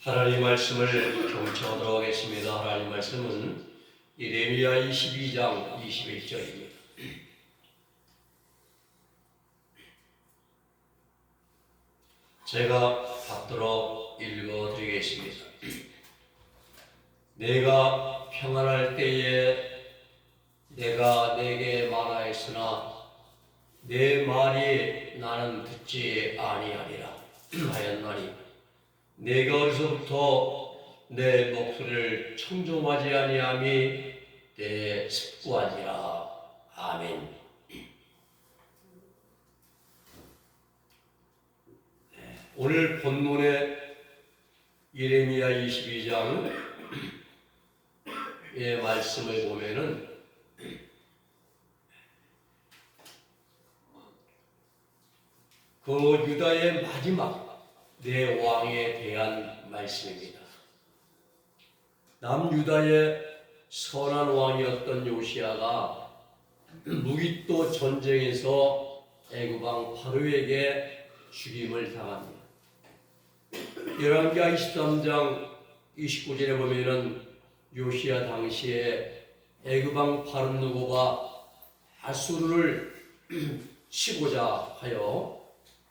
하나님 말씀을 경청하도록 하겠습니다. 하나님 말씀은 예레미야 22장 21절입니다. 제가 받들어 읽어드리겠습니다. 내가 평안할 때에 내가 내게 말하였으나 내 말이 나는 듣지 아니하리라 하였나니 내가 어디서부터 내 목소리를 청종하지 아니함이 내 습관이라. 아멘. 오늘 본문의 예레미야 22장의 말씀을 보면은 그 유다의 마지막 내 왕에 대한 말씀입니다. 남유다의 선한 왕이었던 요시야가 무기또 전쟁에서 애굽 왕 바로에게 죽임을 당합니다. 열왕기하 23장 29절에 보면은 요시야 당시에 애굽 왕 바르느고가 아수르를 치고자 하여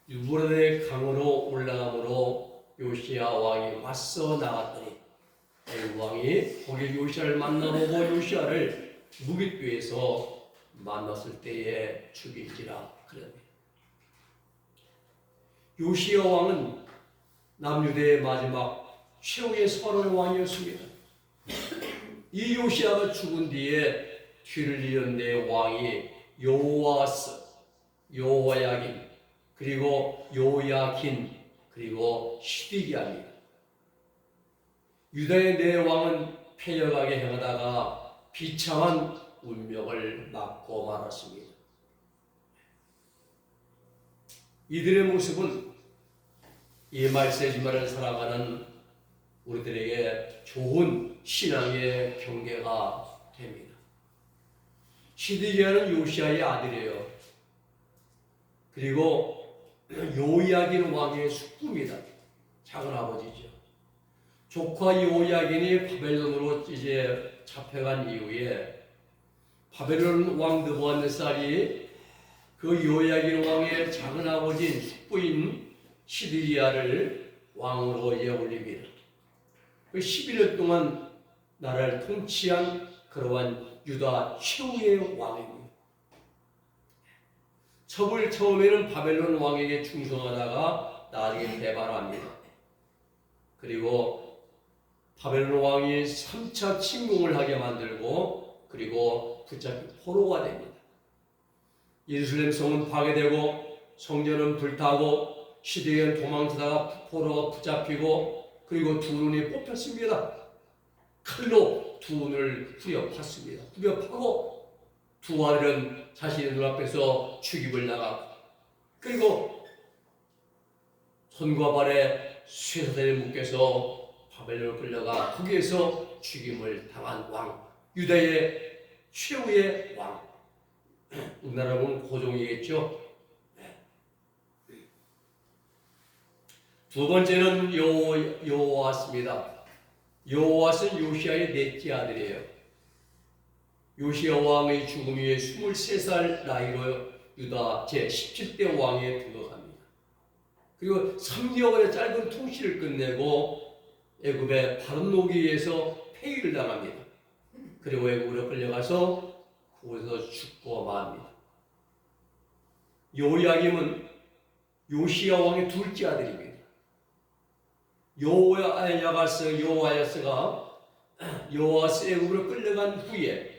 유브라데 강으로 올라가므로 요시야 왕이 맞서 나갔더니 애굽 왕이 거기 요시야를 만나보고 요시야를 무깃교에서 만났을 때에 죽일지라 그럽니다. 요시야 왕은 남유대의 마지막 최후의 선한 왕이었습니다. 이 요시야가 죽은 뒤에 뒤를 이은 네 왕이 여호아스, 여호야긴, 그리고 요야긴, 그리고 시드기야입니다. 유다의 네 왕은 패역하게 행하다가 비참한 운명을 맞고 말았습니다. 이들의 모습은 이 말세지만을 살아가는 우리들에게 좋은 신앙의 경계가 됩니다. 시드기야는 요시야의 아들이에요. 그리고 요야긴 왕의 숙부입니다. 작은 아버지죠. 조카 요야긴이 바벨론으로 이제 잡혀간 이후에 바벨론 왕 느부갓네살이 그 요야긴 왕의 작은 아버지인 숙부인 시드기야를 왕으로 올립니다. 그 11년 동안 나라를 통치한 그러한 유다 최후의 왕입니다. 처음에는 바벨론 왕에게 충성하다가 나중에 배반합니다. 그리고 바벨론 왕이 3차 침공을 하게 만들고 그리고 붙잡힌 포로가 됩니다. 예루살렘 성은 파괴되고 성전은 불타고 시드기야는 도망치다가 포로가 붙잡히고 그리고 두 눈이 뽑혔습니다. 칼로 두 눈을 후려 팠습니다. 후려 파고 두 아들은 자신의 눈앞에서 죽임을 당하고 그리고 손과 발에 쇠사슬에 묶여서 바벨론을 끌려가 거기에서 죽임을 당한 왕, 유다의 최후의 왕. 우리나라 보면 고종이겠죠. 두 번째는 여호아스입니다. 여호아스는 요시야의 넷째 아들이에요. 요시야 왕의 죽음 이후에 23살 나이로 유다 제17대 왕에 등극합니다. 그리고 3개월의 짧은 통치를 끝내고 애굽의 바르노기에서 폐위를 당합니다. 그리고 애굽으로 끌려가서 그곳에서 죽고 맙니다. 요야김은 요시야 왕의 둘째 아들입니다. 여호아스 애굽으로 끌려간 후에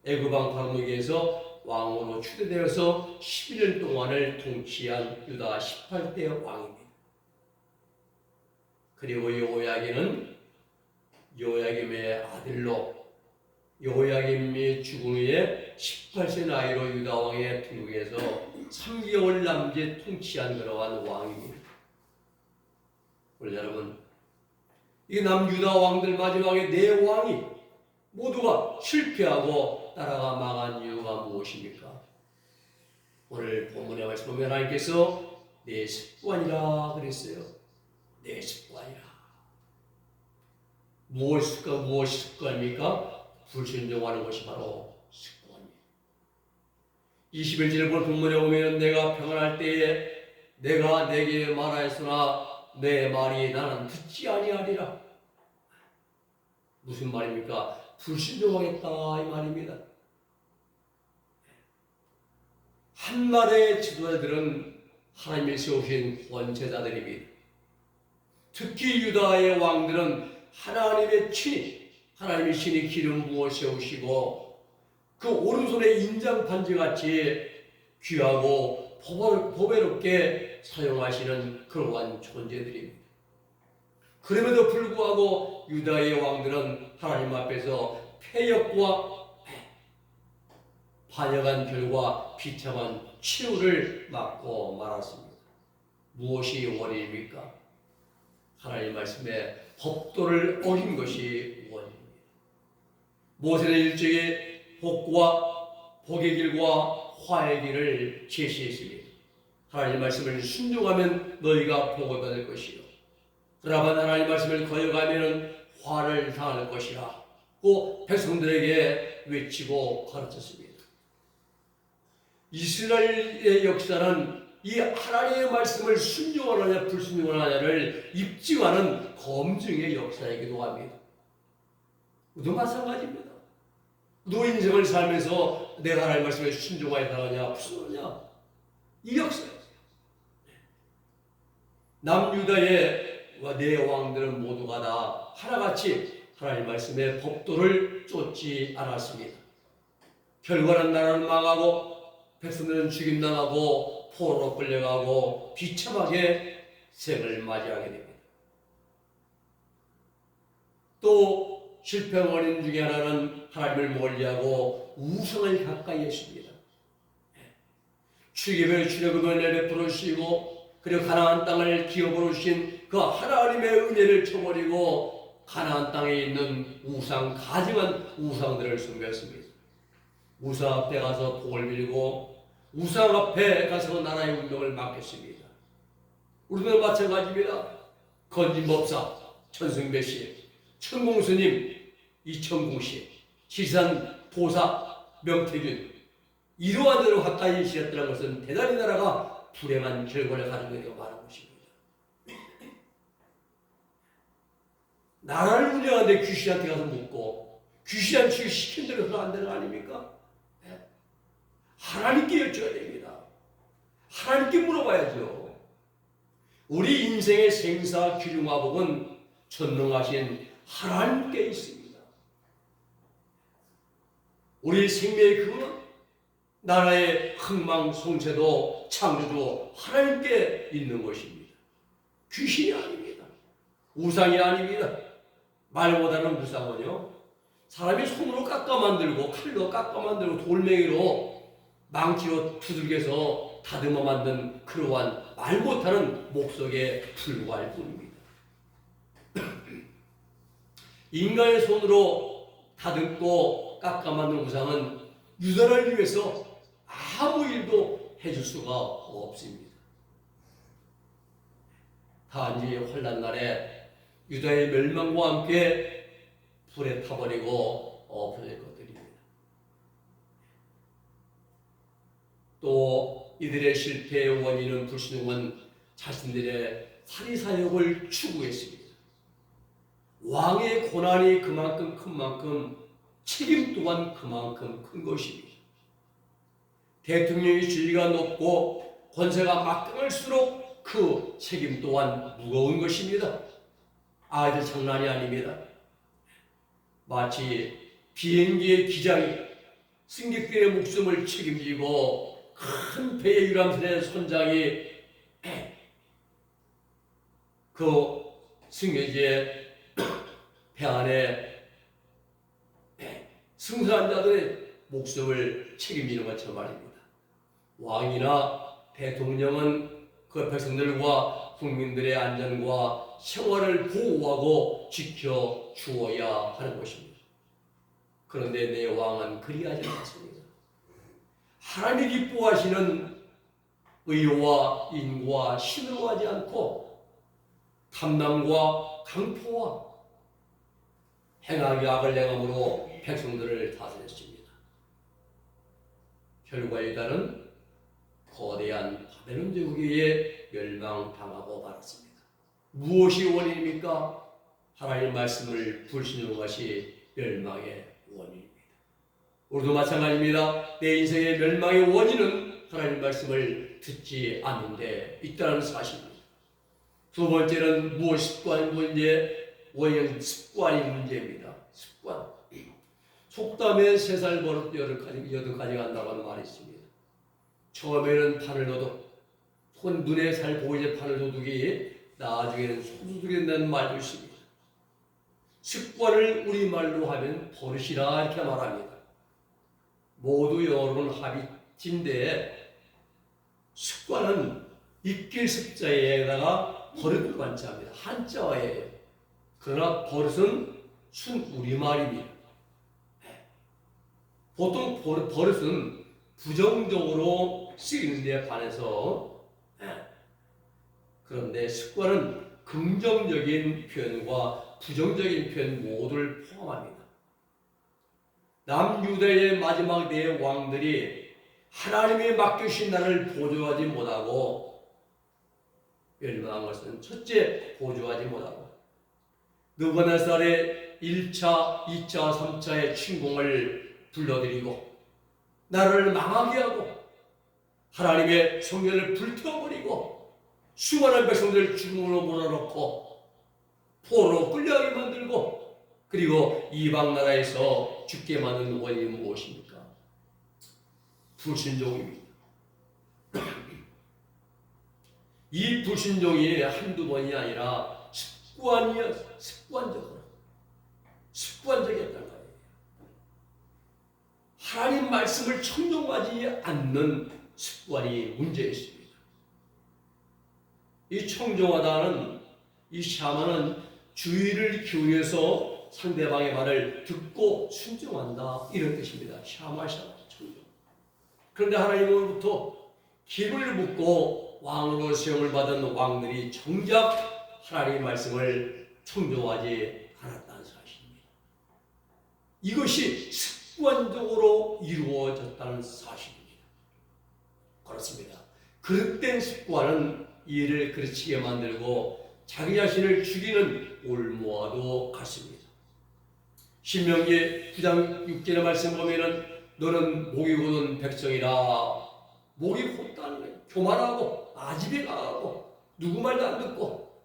애굽 왕 바르노기에서 왕으로 추대되어서 11년 동안을 통치한 유다 18대 왕입니다. 그리고 여호야긴은 요야김의 아들로 여호야김이 죽은 후에 18세 나이로 유다 왕의 등극에서 3개월 남짓 통치한 그러한 왕입니다. 우리 여러분, 이 남유다 왕들 마지막에 네 왕이 모두가 실패하고 나라가 망한 이유가 무엇입니까? 오늘 본문의 말씀 보면 하나님께서 내 습관이라 그랬어요. 내 습관이라. 무엇이 습관입니까? 불순종하는 것이 바로 습관이에요. 21절 본 본문에 보면 내가 평안할 때에 내가 내게 말하였으나 내 말이 나는 듣지 아니하리라. 무슨 말입니까? 불순종하겠다 이 말입니다. 한나라의 지도자들은 하나님이 세우신 권세자들입니다. 특히 유다의 왕들은 하나님의 신이 기름 부어 세우시고 그 오른손에 인장판지같이 귀하고 보배롭게 사용하시는 그러한 존재들입니다. 그럼에도 불구하고 유다의 왕들은 하나님 앞에서 패역과 반역한 결과 비참한 치유를 맞고 말았습니다. 무엇이 원인입니까? 하나님 말씀에 법도를 어긴 것이 원인입니다. 모세는 일찍이 복의 길과 화의 길을 제시했습니다. 하나님 말씀을 순종하면 너희가 복을 받을 것이요 그러나 하나님 말씀을 거역하면 화를 당할 것이라 고 백성들에게 외치고 가르쳤습니다. 이스라엘의 역사는 이 하나님의 말씀을 순종하느냐 불순종하느냐를 입증하는 검증의 역사이기도 합니다. 우리도 마찬가지입니다. 우리 인생을 살면서 내가 하나님의 말씀에 순종하여 살았냐 불순종하냐 이 역사예요. 남유다의 네 왕들은 모두가 다 하나같이 하나님 말씀의 법도를 쫓지 않았습니다. 결과는 나라는 망하고 백성들은 죽임당하고 포로로 끌려가고 비참하게 생을 맞이하게 됩니다. 또 실패 원인 중에 하나는 하나님을 멀리하고 우상을 가까이 했습니다. 출애굽의 은혜를 베풀어 주시고 그리고 가나안 땅을 기업으로 주신 그 하나님의 은혜를 저버리고 가나안 땅에 있는 가증한 우상들을 숭배했습니다. 우상 앞에 가서 복을 빌고 우상 앞에 가서 나라의 운명을 맡겼습니다. 우리도 마찬가지입니다. 건진법사 천승배씨, 천공스님 이천공씨, 지산 보사 명태균 이러한 대로 가까이 지냈다는 것은 대단히 나라가 불행한 결과를 가지고 있는 많은 것입니다. 나라를 운영하는데 귀신한테 가서 묻고 귀신한테 시킨 대로 해서 안 되는 거 아닙니까? 하나님께 여쭤야 됩니다. 하나님께 물어봐야죠. 우리 인생의 생사 기중화복은 전능하신 하나님께 있습니다. 우리 생명의 근원, 나라의 흥망성쇠도 창조주 하나님께 있는 것입니다. 귀신이 아닙니다. 우상이 아닙니다. 말 못하는 우상은요, 사람이 손으로 깎아 만들고 칼로 깎아 만들고 돌멩이로 망치로 두들겨서 다듬어 만든 그러한 말 못하는 목석에 불과할 뿐입니다. 인간의 손으로 다듬고 깎아 만든 우상은 유다를 위해서 아무 일도 해줄 수가 없습니다. 단지 환난 날에 유다의 멸망과 함께 불에 타버리고 없어질 것들입니다. 또 이들의 실패의 원인은 불순종은 자신들의 사리사욕을 추구했습니다. 왕의 고난이 그만큼 큰 만큼 책임 또한 그만큼 큰 것입니다. 대통령의 지위가 높고 권세가 막강할수록 그 책임 또한 무거운 것입니다. 아이들 장난이 아닙니다. 마치 비행기의 기장이 승객들의 목숨을 책임지고 큰 배의 유람선의 선장이 그 승객의 배 안에 승선한 자들의 목숨을 책임지는 것처럼 말입니다. 왕이나 대통령은 그 백성들과 국민들의 안전과 생활을 보호하고 지켜주어야 하는 것입니다. 그런데 내 왕은 그리하지 않습니다. 하나님이 기뻐하시는 의와 인과 신으로 하지 않고 탐남과 강포와 행하기 악을 행함으로 백성들을 다스렸습니다. 결과 유다는 거대한 바벨론 제국에 멸망당하고 말았습니다. 무엇이 원인입니까? 하나님 말씀을 불신하는 것이 멸망의 원인입니다. 우리도 마찬가지입니다. 내 인생의 멸망의 원인은 하나님 말씀을 듣지 않는 데 있다는 사실입니다. 두 번째는 습관 문제, 원인은 습관이 문제입니다. 습관. 속담에 3살 버릇 8가지 간다고 하는 말이 있습니다. 처음에는 판을 도둑, 눈에 잘 보이는 판을 도둑이 나중에는 소도둑이 된다는 말도 있습니다. 습관을 우리말로 하면 버릇이라 이렇게 말합니다. 모두 영어로는 합의인데 습관은 익길 습자에다가 버릇을 관자합니다. 한자어예요. 그러나 버릇은 순 우리말입니다. 보통 버릇은 부정적으로 쓰이는 데 반해서 그런데 습관은 긍정적인 표현과 부정적인 표현 모두를 포함합니다. 남유다의 마지막 4 왕들이 하나님이 맡기신 나를 보조하지 못하고 멸망한 것은 첫째, 보조하지 못하고 느부갓네살의 1차, 2차, 3차의 침공을 불러들이고 나라를 망하게 하고 하나님의 성전을 불태워버리고 수많은 백성들을 죽음으로 몰아넣고 포로로 끌려가게 만들고 그리고 이방 나라에서 죽게 만든 원인이 무엇입니까? 불순종입니다. 이 불순종이 한두 번이 아니라 습관적이었단 말이에요. 하나님 말씀을 청종하지 않는 습관이 문제였습니다. 이 청종하다는 이 샤마는 주의를 기울여서 상대방의 말을 듣고 순종한다 이런 뜻입니다. 샤마 청종. 그런데 하나님으로부터 기름을 붓고 왕으로 시험을 받은 왕들이 정작 하나님의 말씀을 청종하지 않았다는 사실입니다. 이것이 습관적으로 이루어졌다는 사실입니다. 그렇습니다. 그릇된 습관은 이를 그르치게 만들고 자기 자신을 죽이는 올무와도 같습니다. 신명기 9장 6절의 말씀 보면은 너는 목이 곧은 백성이라. 목이 곧다는 거예요. 교만하고 아집에 강하고 누구 말도 안 듣고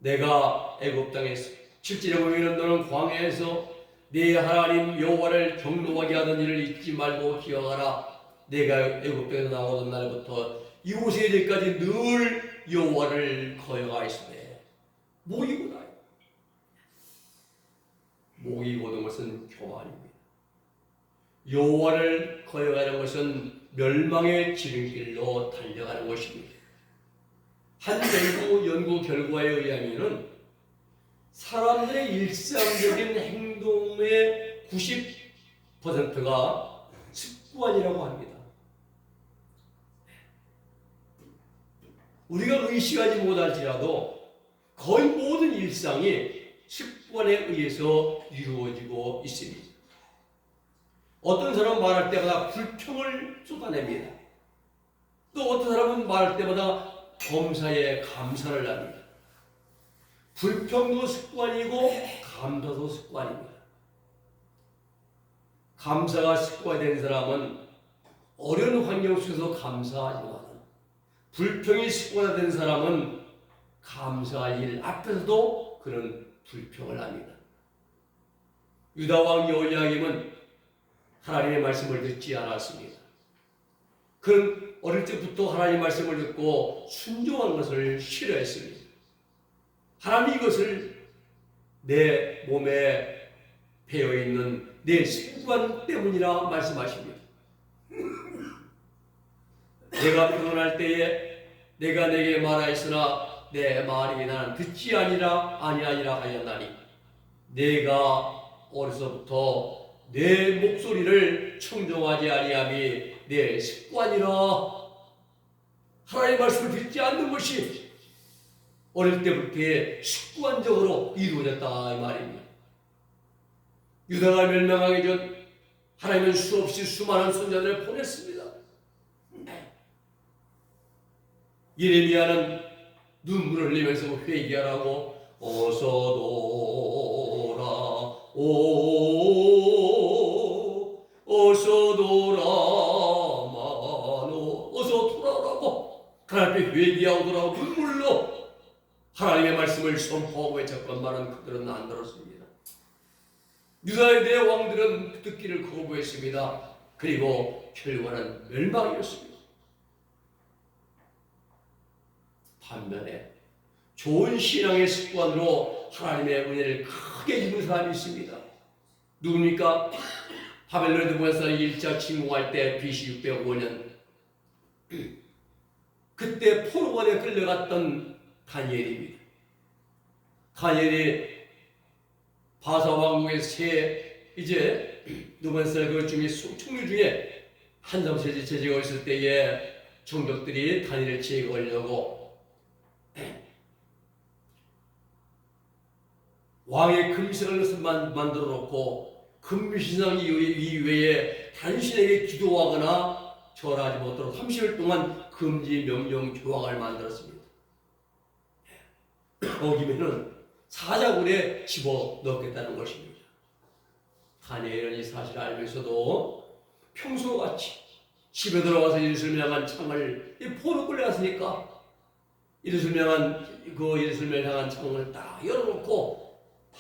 내가 애굽 땅에서 7절에 보면은 너는 광야에서 네 하나님 여호와를 경노하게 하던 일을 잊지 말고 기억하라. 내가 애굽 땅에서 나오던 날부터 이곳에 이제까지 늘 여호와를 거역하였으되 목이 곧다. 목이 곧은 것은 교만입니다. 여호와를 거역하는 것은 멸망의 지름길로 달려가는 것입니다. 한 연구 결과에 의하면 사람들의 일상적인 행동의 90%가 습관이라고 합니다. 우리가 의식하지 못할지라도 거의 모든 일상이 습관에 의해서 이루어지고 있습니다. 어떤 사람은 말할 때마다 불평을 쏟아냅니다. 또 어떤 사람은 말할 때마다 범사에 감사를 합니다. 불평도 습관이고 감사도 습관입니다. 감사가 습관이 된 사람은 어려운 환경 속에서 감사하지만 불평이 습관화된 사람은 감사할 일 앞에서도 그런 불평을 합니다. 유다왕 여호야김은 하나님의 말씀을 듣지 않았습니다. 그는 어릴 때부터 하나님의 말씀을 듣고 순종한 것을 싫어했습니다. 하나님 이것을 내 몸에 배어있는 내 습관 때문이라 말씀하십니다. 내가 평안할 때에 내가 내게 말하였으나 내 말이 나는 듣지 아니하니라 하였나니 내가 어려서부터 내 목소리를 청종하지 아니함이 내 습관이라. 하나님의 말씀을 듣지 않는 것이 어릴 때부터 습관적으로 이루어졌다 이 말입니다. 유다가 멸망하기 전 하나님은 수없이 수많은 선자들을 보냈습니다. 예레미야는 눈물을 흘리면서 회개하라고 어서 돌아오 어서 돌아마노 어서 돌아오라고 하나님 앞에 회개하고 돌아오고 눈물로 하나님의 말씀을 선포하고 외쳤건만은 그들은 안 들었습니다. 유다에 대해 왕들은 듣기를 거부했습니다. 그리고 결과는 멸망이었습니다. 반면에 좋은 신앙의 습관으로 하나님의 은혜를 크게 입은 사람이 있습니다. 누굽니까? 바벨론 느부갓네살 1차 침공할 때 BC 605년 그때 포로원에 끌려갔던 다니엘입니다. 다니엘이 바사 왕국의 새 이제 느부갓네살 그 중에 총리 중에 한참 제지가 있을 때에 정적들이 다니엘을 제거하려고 왕의 금신을 만들어 놓고 금신상 이외에 당신에게 기도하거나 절하지 못하도록 30일 동안 금지 명령 조항을 만들었습니다. 어기면은 사자굴에 집어넣겠다는 것입니다. 다니엘은 이 사실을 알면서도 평소같이 집에 들어가서 예루살렘 향한 창을 포로 끌려갔으니까 예루살렘 향한 창을 딱 열어놓고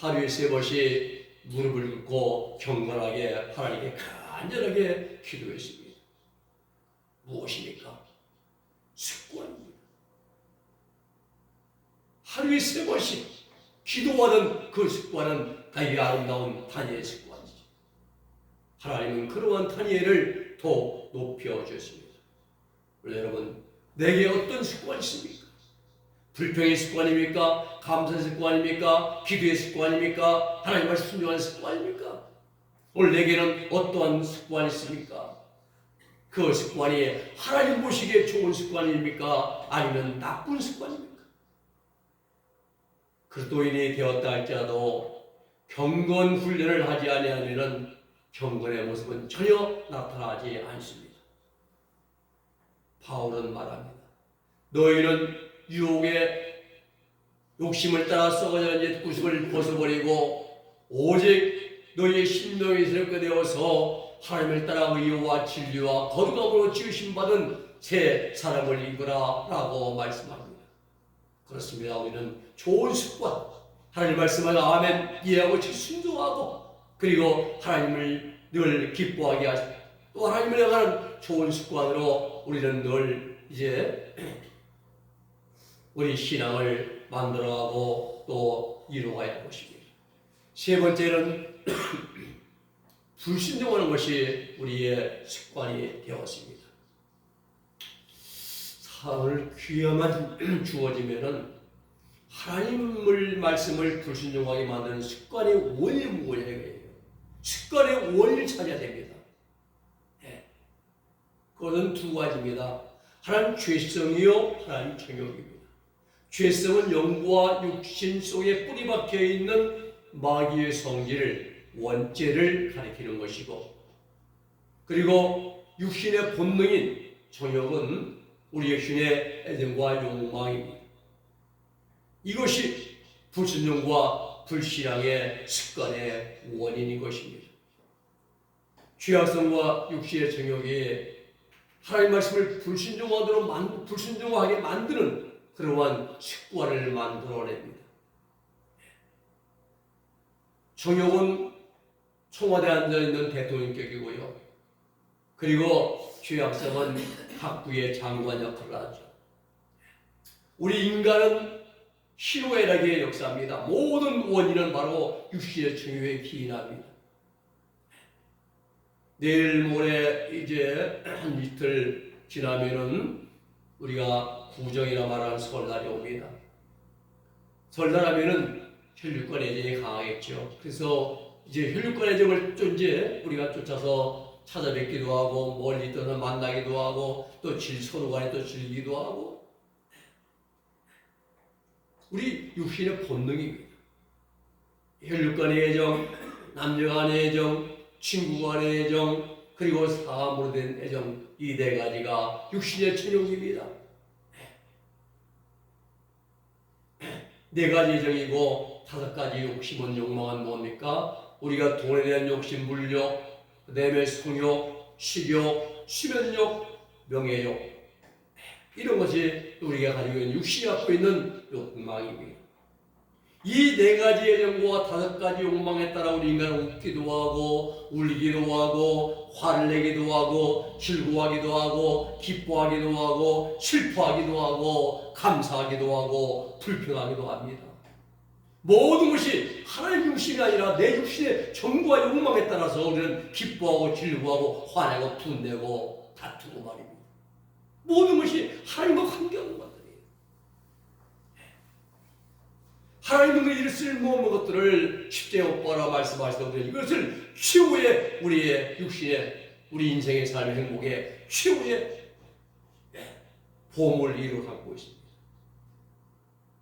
하루에 3번씩 무릎을 꿇고 경건하게 하나님께 간절하게 기도했습니다. 무엇입니까? 습관입니다. 하루에 3번씩 기도하는 그 습관은 다윗의 아름다운 다니엘의 습관이죠. 하나님은 그러한 다니엘을 더 높여주셨습니다. 여러분, 내게 어떤 습관이 있습니까? 불평의 습관입니까? 감사의 습관입니까? 기도의 습관입니까? 하나님 말씀 순종하는 습관입니까? 오늘 내게는 어떠한 습관이 있습니까? 그 습관이 하나님 보시기에 좋은 습관입니까? 아니면 나쁜 습관입니까? 그리스도인이 되었다 할지라도 경건 훈련을 하지 아니하면 경건의 모습은 전혀 나타나지 않습니다. 바울은 말합니다. 너희는 유혹의 욕심을 따라 썩어져 옛 구습을 벗어버리고 오직 너희의 심령이 새롭게 되어서 하나님을 따라 의와 진리와 거룩함으로 지으심 받은 새 사람을 입으라 라고 말씀합니다. 그렇습니다. 우리는 좋은 습관, 하나님 말씀을 아멘 이해하고 순종하고 그리고 하나님을 늘 기뻐하게 하시고 또 하나님을 향하는 좋은 습관으로 우리는 늘 이제 우리 신앙을 만들어가고 또 이루어가야 할 것입니다. 세 번째는 불순종하는 것이 우리의 습관이 되었습니다. 사을 귀여만 주어지면은 하나님을 말씀을 불순종하게 만드는 습관의 원인이 뭐냐고요. 습관의 원인을 찾아야 됩니다. 네. 그것은 두 가지입니다. 하나는 죄성이요, 하나는 정욕입니다. 죄성은 영과 육신 속에 뿌리 박혀 있는 마귀의 성질, 원죄를 가리키는 것이고, 그리고 육신의 본능인 정욕은 우리 육신의 애정과 욕망입니다. 이것이 불순종과 불신앙의 습관의 원인인 것입니다. 죄악성과 육신의 정욕이 하나님 말씀을 불순종하게 만드는 그러한 습관을 만들어냅니다. 정욕은 청와대에 앉아있는 대통령격이고요. 그리고 죄악성은 학부의 장관 역할을 하죠. 우리 인간은 희로애락의 역사입니다. 모든 원인은 바로 육신의 정욕에 기인합니다. 내일 모레 이제 한 이틀 지나면은 우리가 구정이라 말하는 설날이 옵니다. 설날 하면은 혈육관 애정이 강하겠죠. 그래서 이제 혈육관 애정을 이제 우리가 쫓아서 찾아뵙기도 하고 멀리 있던 만나기도 하고 또 서로 간에 또 즐기기도 하고 우리 육신의 본능입니다. 혈육간의 애정, 남녀 간의 애정, 친구 간의 애정, 그리고 사람으로 된 애정, 이 네 가지가 육신의 천욕입니다. 네 가지 애정이고 다섯 가지 욕심은 욕망은 뭡니까? 우리가 돈에 대한 욕심, 물욕, 그 다음에 성욕, 식욕, 수면욕, 명예욕, 이런 것이 우리가 가지고 있는 육신이 갖고 있는 욕망입니다. 이 네 가지 애정과 다섯 가지 욕망에 따라 우리 인간은 웃기도 하고 울기도 하고 화를 내기도 하고 즐거워하기도 하고 기뻐하기도 하고 슬퍼하기도 하고 감사하기도 하고 불평하기도 합니다. 모든 것이 하나님 육신이 아니라 내 육신의 정과 욕망에 따라서 우리는 기뻐하고 즐거워하고 화내고 분내고 다투고 말입니다. 모든 것이 하나님과 관계없는 것들이에요. 하나님은 이를 쓸모없는 것들을 십자가에 못 박아 말씀하시던데 이것을 최후의 우리의 육신의 우리 인생의 삶의 행복의 최후의 보험을 이루어 갖고 있습니다.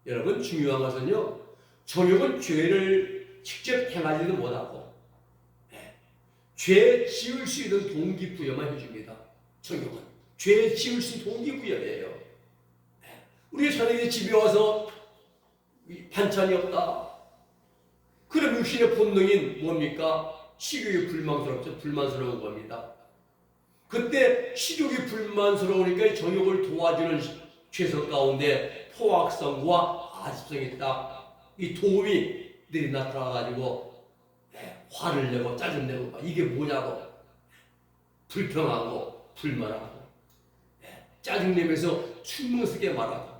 여러분 중요한 것은요, 정욕은 죄를 직접 행하지도 못하고 죄 지을 수 있는 동기부여만 해줍니다. 정욕은 죄 지을 수 있는 동기부여예요. 우리가 저녁에 집에 와서 반찬이 없다. 그럼 육신의 본능인 뭡니까? 식욕이 불만스럽죠. 불만스러운 겁니다. 그때 식욕이 불만스러우니까 정욕을 도와주는 죄성 가운데 포악성과 아습성이 딱 이 도움이들이 나타나가지고 화를 내고 짜증내고 이게 뭐냐고 불평하고 불만하고 짜증내면서 충성스럽게 말하고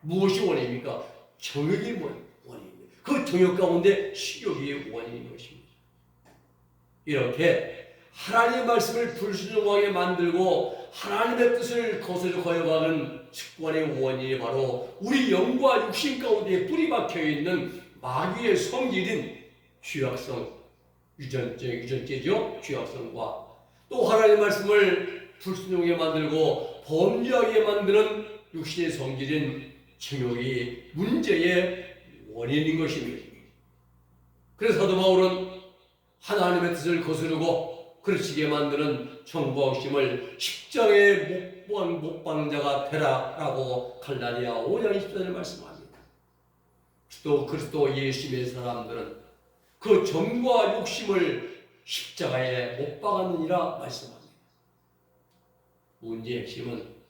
무엇이 원인입니까? 정욕이 원인입니다. 그 정욕 가운데 식욕이 원인인 것입니다. 이렇게 하나님의 말씀을 불순종하게 만들고 하나님의 뜻을 거스려 거여가는 습관의 원인이 바로 우리 영과 육신 가운데 뿌리 박혀있는 마귀의 성질인 죄악성, 유전죄죠. 죄악성과 또 하나님의 말씀을 불순종하게 만들고 범죄하게 만드는 육신의 성질인 정욕이 문제의 원인인 것입니다. 그래서 사도 바울은 하나님의 뜻을 거스르고 그르치게 만드는 정과 욕심을 십자가의 목방자가 되라라고 갈라디아 5장 20절에 말씀합니다. 또 그리스도 예수의 사람들은 그 정과 욕심을 십자가에 못 박았느니라 말씀합니다. 문제의 핵심은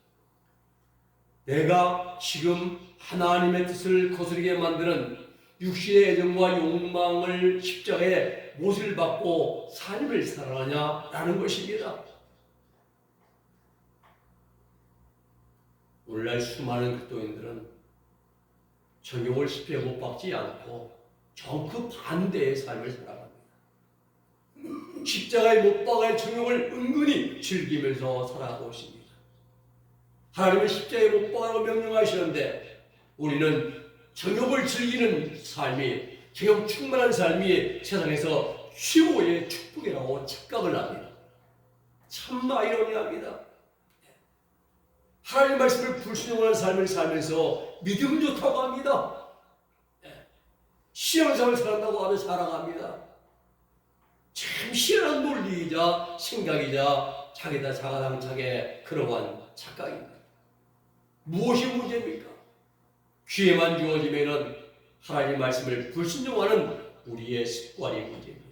내가 지금 하나님의 뜻을 거스르게 만드는 육신의 애정과 욕망을 십자가에 못을 받고 삶을 살아가냐라는 것입니다. 오늘날 수많은 그리스도인들은 정욕을 십자가에 못 박지 않고 정그 반대의 삶을 살아갑니다. 십자가에 못 박아야 정욕을 은근히 즐기면서 살아가고 있습니다. 하나님은 십자가에 못 박으라고 명령하시는데 우리는 정욕을 즐기는 삶이, 정욕 충만한 삶이 세상에서 최고의 축복이라고 착각을 합니다. 참 아이러니합니다. 하나님 말씀을 불순종하는 삶을 살면서 믿음 좋다고 합니다. 신앙생활을 살았다고 하며 자랑합니다. 참 희한한 논리이자 생각이자 자기다 자가당착의 그러한 착각입니다. 무엇이 문제입니까? 귀에만 주어지면은 하나님 말씀을 불순종하는 우리의 습관이 문제입니다.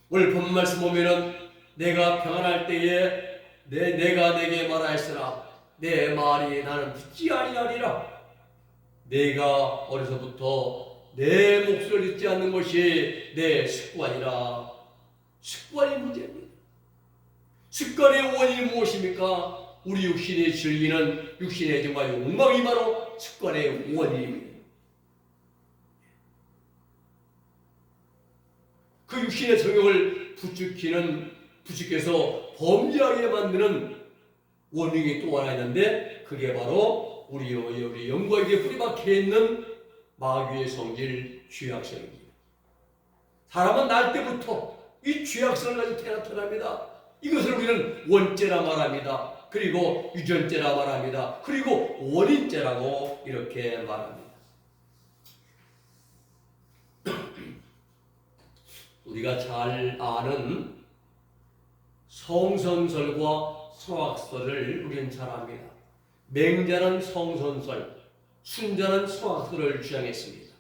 오늘 본 말씀 보면은 내가 평안할 때에 내가 내게 말하였으나 내 말이 나는 듣지 아니하리라. 내가 어려서부터 내 목소리를 듣지 않는 것이 내 습관이라. 습관이 문제입니다. 습관의 원인이 무엇입니까? 우리 육신이 즐기는 육신의 애정과 욕망이 바로 습관의 원인입니다. 그 육신의 정욕을 부추겨서 범죄하게 만드는 원인이 또 하나 있는데 그게 바로 우리 영광에게 뿌리박혀 있는 마귀의 성질 죄악성입니다. 사람은 날 때부터 이 죄악성을 가지고 태어납니다. 이것을 우리는 원죄라 말합니다. 그리고 유전죄라 말합니다. 그리고 원인죄라고 이렇게 말합니다. 우리가 잘 아는 성선설과 성악설을 우리는 잘 압니다. 맹자는 성선설, 순자는 성악설을 주장했습니다.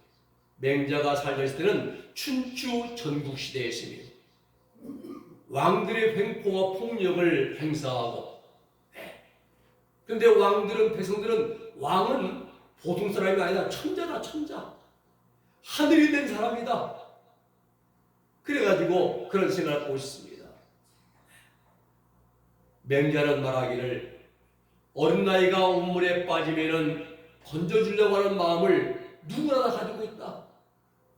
맹자가 살고 있을 때는 춘추 전국시대였습니다. 왕들의 횡포와 폭력을 행사하고, 그런데 왕들은, 백성들은, 왕은 보통 사람이 아니라 천자다, 천자. 하늘이 된 사람이다. 그래가지고 그런 생각을 하고 있습니다. 맹자는 말하기를 어린 나이가 온물에 빠지면은 건져주려고 하는 마음을 누구나 다 가지고 있다.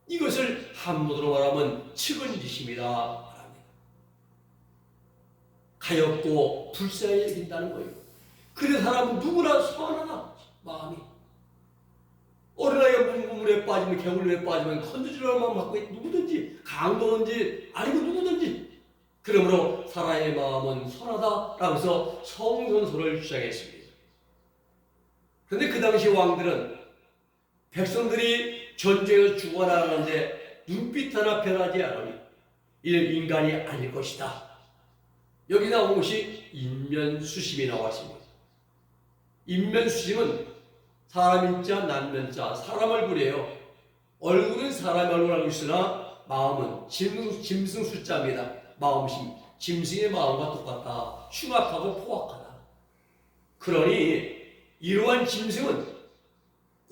이것을 한문으로 말하면 측은지심이다 말합니다. 가엾고 불쌍히 여긴다는 거예요. 그래 사람은 누구나 선하다 마음이. 어린아이가 물에 빠지면, 개울에 빠지면 건져주려는 마음 갖고 있다. 누구든지, 강도든지 아니고 누구든지. 그러므로 사람의 마음은 선하다라고 해서 성선설을 주장했습니다. 그런데 그 당시 왕들은 백성들이 전쟁에서 죽어나가는데 눈빛 하나 변하지 않으니 이는 인간이 아닐 것이다. 여기 나온 것이 인면수심이 나왔습니다. 인면수심은 사람인자 남면자, 사람 얼굴이에요. 얼굴은 사람의 얼굴 알고 있으나 마음은 짐승 숫자입니다. 마음심, 짐승의 마음과 똑같다. 흉악하고 포악하다. 그러니 이러한 짐승은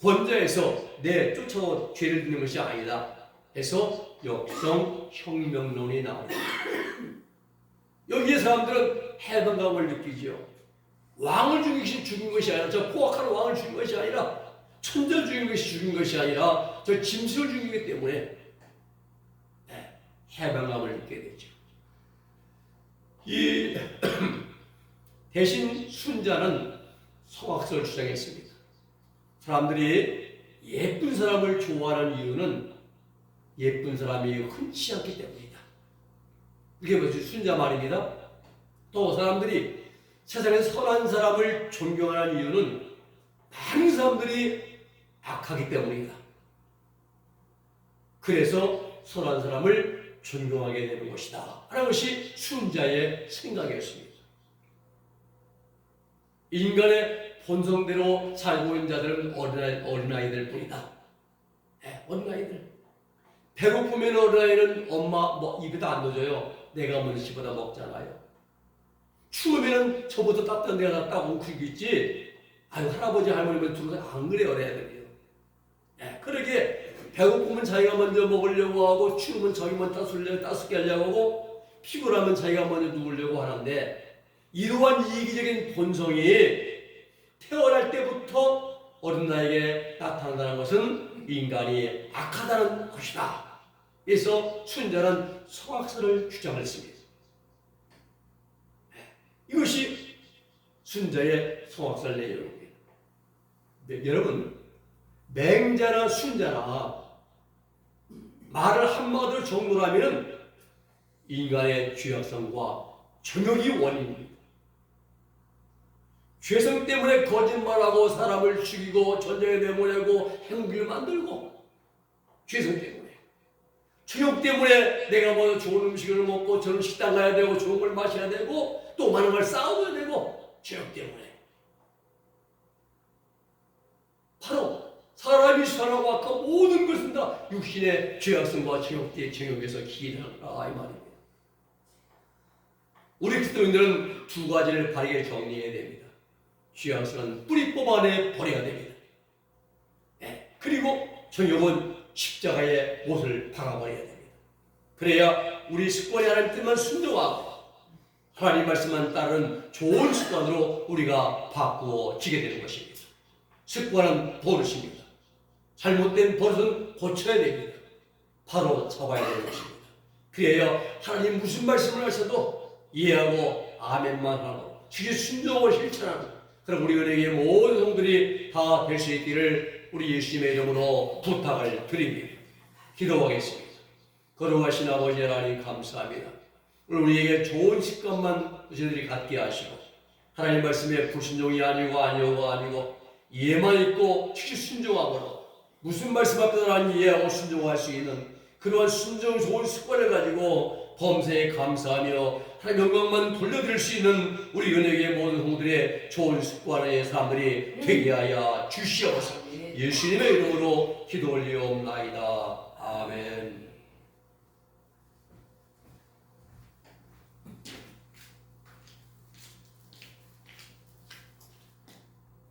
권자에서 쫓아 죄를 짓는 것이 아니다 해서 역성혁명론이 나옵니다. 여기에 사람들은 해방감을 느끼죠. 왕을 죽인 것이 아니라, 저 포악한 왕을 죽인 것이 아니라, 천자 죽인 것이 아니라 저 짐승을 죽이기 때문에 해방감을 느끼게 되죠. 이 대신 순자는 성악설을 주장했습니다. 사람들이 예쁜 사람을 좋아하는 이유는 예쁜 사람이 흔치 않기 때문이다. 이게 뭐지? 순자 말입니다. 또 사람들이 세상에 선한 사람을 존경하는 이유는 많은 사람들이 악하기 때문이다. 그래서 선한 사람을 존경하게 되는 것이다 하는 것이 순자의 생각이었습니다. 인간의 본성대로 살고 있는 자들은 어린아이들 뿐이다. 어린아이들. 배고프면 어린아이는 엄마 입에다 안 넣어줘요. 내가 먼저 집어다 먹잖아요. 추우면 저보다 따뜻한 데가 낫다 웅크리겠지. 아유, 할아버지 할머니면 둘이 안 그래요, 어린아이들이요. 그러게 배고프면 자기가 먼저 먹으려고 하고, 추우면 자기만 따숩게 하려고 하고, 피곤하면 자기가 먼저 누우려고 하는데, 이러한 이기적인 본성이 태어날 때부터 어린아이에게 나타난다는 것은 인간이 악하다는 것이다. 그래서 순자는 성악설을 주장했습니다. 이것이 순자의 성악설 내용입니다. 네, 여러분, 맹자나 순자나 말을 한마디로 정리를 하면 인간의 죄악성과 정욕이 원인입니다. 죄성 때문에 거짓말하고 사람을 죽이고 전쟁에 내보내고 행비를 만들고, 죄성 때문에, 정욕 때문에 내가 뭐 좋은 음식을 먹고 저런 식당 가야 되고 좋은 걸 마셔야 되고 또 많은 걸 쌓아둬야 되고, 죄악 때문에. 바로 사람이 선하고 악한 모든 것은 다 육신의 죄악성과 정욕에서 기인한다 이 말입니다. 우리 그리스도인들은 두 가지를 바르게 정리해야 됩니다. 죄악성은 뿌리 뽑아내 버려야 됩니다. 그리고 정욕은 십자가의 못을 박아버려야 됩니다. 그래야 우리 습관이 하나님 뜻만 순종하고 하나님 말씀만 따르는 좋은 습관으로 우리가 바꾸어지게 되는 것입니다. 습관은 버릇입니다. 잘못된 버릇은 고쳐야 됩니다. 바로 잡아야 되는 것입니다. 그래야 하나님 무슨 말씀을 하셔도 이해하고 아멘만 하고 주의 순종을 실천하고, 그럼 우리 은혜의 모든 성들이 다 될 수 있기를 우리 예수님의 이름으로 부탁을 드립니다. 기도하겠습니다. 거룩하신 아버지 하나님 감사합니다. 오늘 우리에게 좋은 습관만 저희들이 갖게 하시고, 하나님 말씀에 불순종이 아니고 이해만 있고 즉시 순종함으로 무슨 말씀 앞에서 하나님 이해하고 순종할 수 있는 그러한 순종 좋은 습관을 가지고 범사에 감사하며 하나님 영광만 돌려드릴 수 있는 우리 은혜의 모든 성도들의 좋은 습관의 사람들이 되게 하여 주시옵소서. 예수님의 이름으로 기도 올리옵나이다.